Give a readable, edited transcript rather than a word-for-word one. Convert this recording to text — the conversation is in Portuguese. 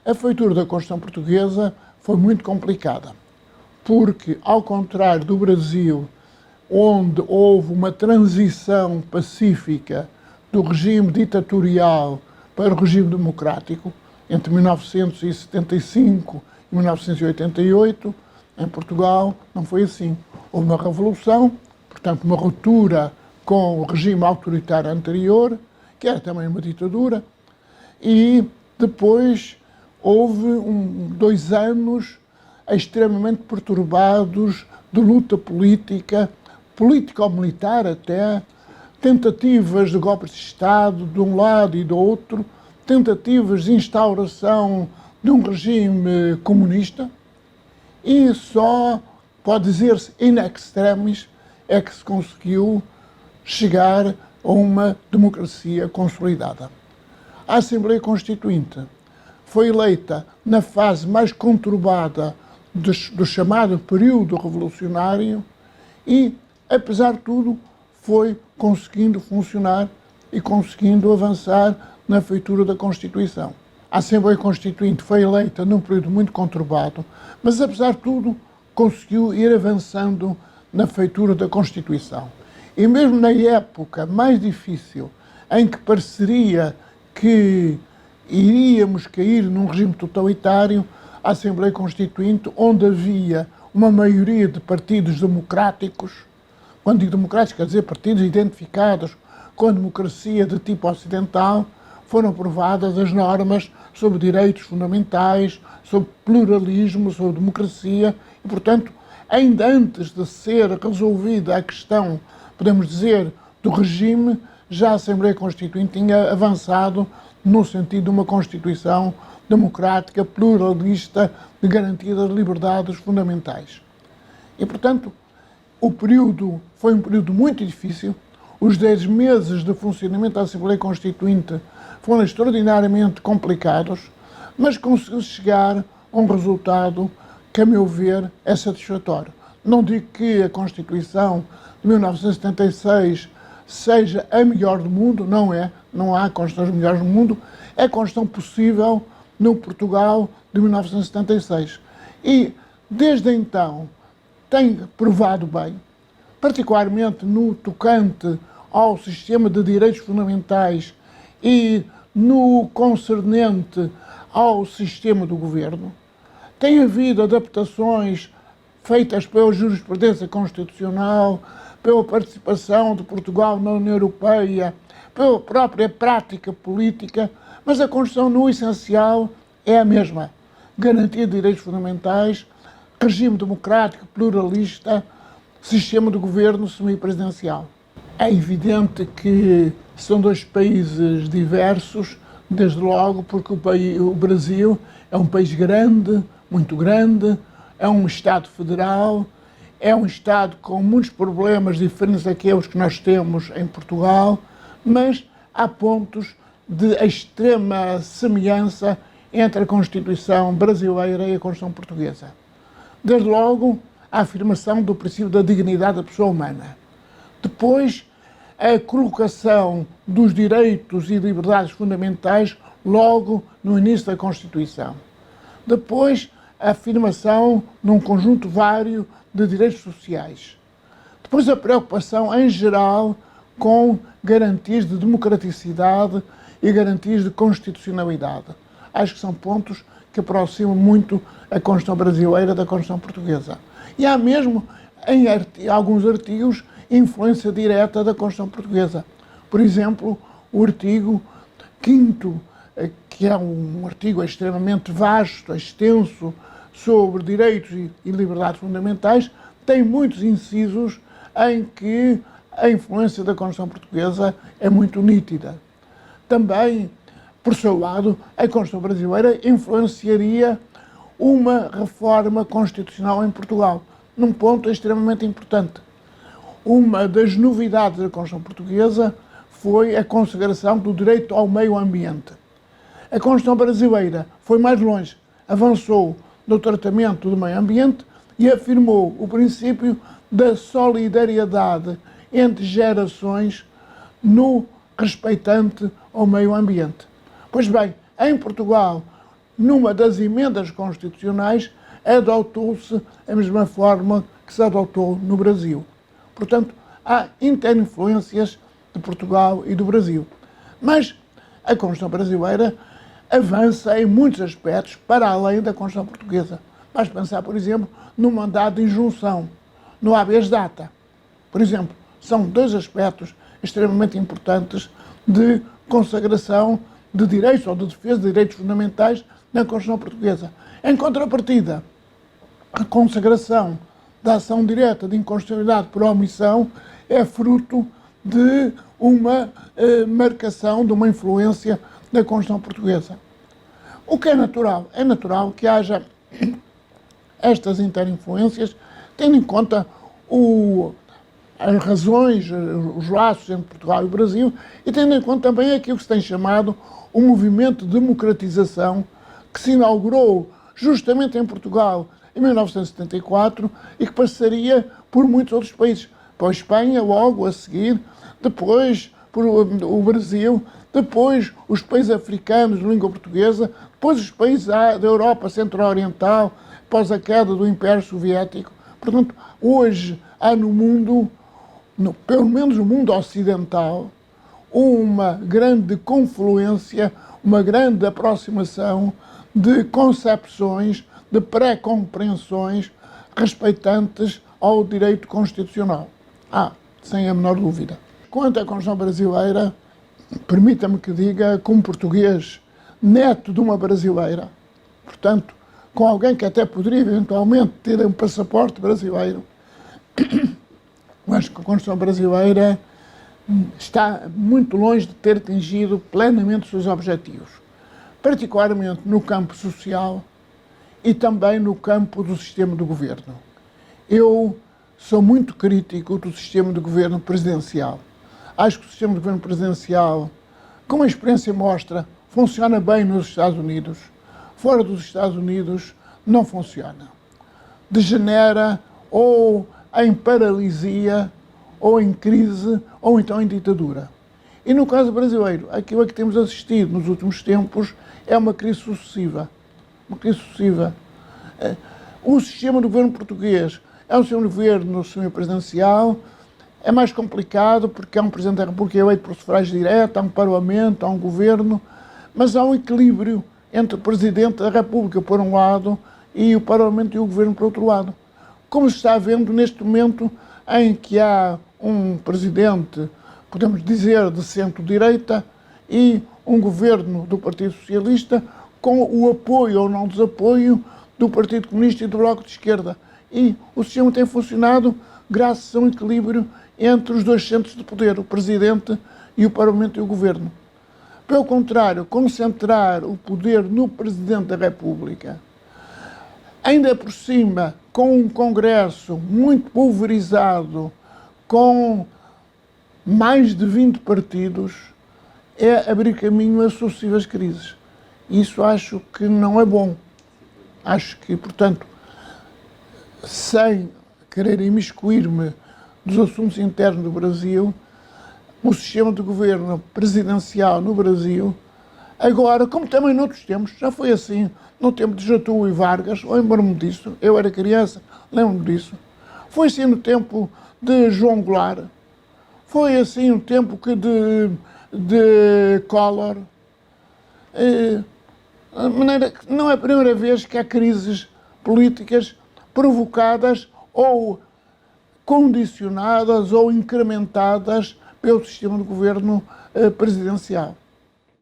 A feitura da Constituição Portuguesa foi muito complicada, porque, ao contrário do Brasil, onde houve uma transição pacífica do regime ditatorial para o regime democrático, entre 1975 e 1988, em Portugal não foi assim. Houve uma revolução, portanto uma ruptura com o regime autoritário anterior, que era também uma ditadura, e depois houve 2 anos extremamente perturbados de luta política, político-militar até, tentativas de golpes de Estado de um lado e do outro, tentativas de instauração de um regime comunista, e só, pode dizer-se, in extremis, é que se conseguiu chegar a uma democracia consolidada. A Assembleia Constituinte foi eleita na fase mais conturbada do chamado período revolucionário e, apesar de tudo, foi conseguindo funcionar e conseguindo avançar na feitura da Constituição. A Assembleia Constituinte foi eleita num período muito conturbado, mas, apesar de tudo, conseguiu ir avançando na feitura da Constituição. E mesmo na época mais difícil, em que pareceria que iríamos cair num regime totalitário, a Assembleia Constituinte, onde havia uma maioria de partidos democráticos, quando digo democráticos, quer dizer partidos identificados com a democracia de tipo ocidental, foram aprovadas as normas sobre direitos fundamentais, sobre pluralismo, sobre democracia, e, portanto, ainda antes de ser resolvida a questão, podemos dizer, do regime, já a Assembleia Constituinte tinha avançado no sentido de uma Constituição democrática, pluralista, de garantia das liberdades fundamentais. E, portanto, o período foi um período muito difícil. Os 10 meses de funcionamento da Assembleia Constituinte foram extraordinariamente complicados, mas conseguiu-se chegar a um resultado que, a meu ver, é satisfatório. Não digo que a Constituição de 1976 seja a melhor do mundo, não é, não há Constituições melhores do mundo, é a Constituição possível no Portugal de 1976. E, desde então, tem provado bem, particularmente no tocante ao sistema de direitos fundamentais e no concernente ao sistema do governo. Tem havido adaptações feitas pela jurisprudência constitucional, pela participação de Portugal na União Europeia, pela própria prática política, mas a Constituição, no essencial, é a mesma. Garantia de direitos fundamentais, regime democrático, pluralista, sistema de governo semipresidencial. É evidente que são 2 países diversos, desde logo porque o Brasil é um país grande, muito grande, é um Estado federal, é um Estado com muitos problemas diferentes daqueles que nós temos em Portugal, mas há pontos de extrema semelhança entre a Constituição brasileira e a Constituição portuguesa. Desde logo, a afirmação do princípio da dignidade da pessoa humana. Depois, a colocação dos direitos e liberdades fundamentais logo no início da Constituição. Depois, a afirmação num conjunto vário de direitos sociais. Depois, a preocupação em geral com garantias de democraticidade e garantias de constitucionalidade. Acho que são pontos que aproximam muito a Constituição brasileira da Constituição portuguesa. E há mesmo, em alguns artigos, influência direta da Constituição portuguesa. Por exemplo, o artigo 5º, que é um artigo extremamente vasto, extenso, sobre direitos e liberdades fundamentais, tem muitos incisos em que a influência da Constituição portuguesa é muito nítida. Também, por seu lado, a Constituição brasileira influenciaria uma reforma constitucional em Portugal, num ponto extremamente importante. Uma das novidades da Constituição portuguesa foi a consagração do direito ao meio ambiente. A Constituição brasileira foi mais longe, avançou no tratamento do meio ambiente e afirmou o princípio da solidariedade entre gerações no respeitante ao meio ambiente. Pois bem, em Portugal, numa das emendas constitucionais, adotou-se a mesma forma que se adotou no Brasil. Portanto, há interinfluências de Portugal e do Brasil. Mas a Constituição brasileira avança em muitos aspectos para além da Constituição portuguesa. Basta pensar, por exemplo, no mandado de injunção, no habeas data. Por exemplo, são dois aspectos extremamente importantes de consagração de direitos ou de defesa de direitos fundamentais na Constituição portuguesa. Em contrapartida, a consagração da ação direta de inconstitucionalidade por omissão é fruto de uma marcação, de uma influência da Constituição portuguesa. O que é natural? É natural que haja estas interinfluências, tendo em conta as razões, os laços entre Portugal e o Brasil, e tendo em conta também aquilo que se tem chamado o movimento de democratização que se inaugurou justamente em Portugal em 1974 e que passaria por muitos outros países. Por Espanha, logo a seguir, depois por o Brasil, depois os países africanos de língua portuguesa, depois os países da Europa Centro-Oriental, após a queda do Império Soviético. Portanto, hoje há no mundo, pelo menos no mundo ocidental, uma grande confluência, uma grande aproximação de concepções, de pré-compreensões respeitantes ao direito constitucional. Sem a menor dúvida. Quanto à Constituição brasileira, permita-me que diga, como português, neto de uma brasileira, portanto, com alguém que até poderia eventualmente ter um passaporte brasileiro, mas que a Constituição brasileira está muito longe de ter atingido plenamente os seus objetivos, particularmente no campo social e também no campo do sistema de governo. Eu sou muito crítico do sistema de governo presidencial. Acho que o sistema de governo presidencial, como a experiência mostra, funciona bem nos Estados Unidos. Fora dos Estados Unidos não funciona. Degenera ou em paralisia, ou em crise, ou então em ditadura. E no caso brasileiro, aquilo a que temos assistido nos últimos tempos é uma crise sucessiva. Uma crise sucessiva. O sistema do governo português é um sistema de governo semipresidencial, é mais complicado porque há um Presidente da República eleito por sufrágio direto, há um Parlamento, há um Governo, mas há um equilíbrio entre o Presidente da República, por um lado, e o Parlamento e o Governo, por outro lado. Como se está vendo neste momento em que há um Presidente, podemos dizer, de centro-direita e um Governo do Partido Socialista com o apoio ou não desapoio do Partido Comunista e do Bloco de Esquerda. E o sistema tem funcionado graças a um equilíbrio entre os dois centros de poder, o Presidente e o Parlamento e o Governo. Pelo contrário, concentrar o poder no Presidente da República, ainda por cima com um Congresso muito pulverizado, com mais de 20 partidos, é abrir caminho a sucessivas crises. Isso acho que não é bom. Acho que, portanto, sem querer imiscuir-me dos assuntos internos do Brasil, o sistema de governo presidencial no Brasil, agora, como também noutros tempos, já foi assim, no tempo de Getúlio e Vargas, lembro-me disso, eu era criança, lembro-me disso, foi assim no tempo de João Goulart, foi assim no tempo que de Collor, de maneira que não é a primeira vez que há crises políticas provocadas ou condicionadas ou incrementadas pelo sistema de governo presidencial.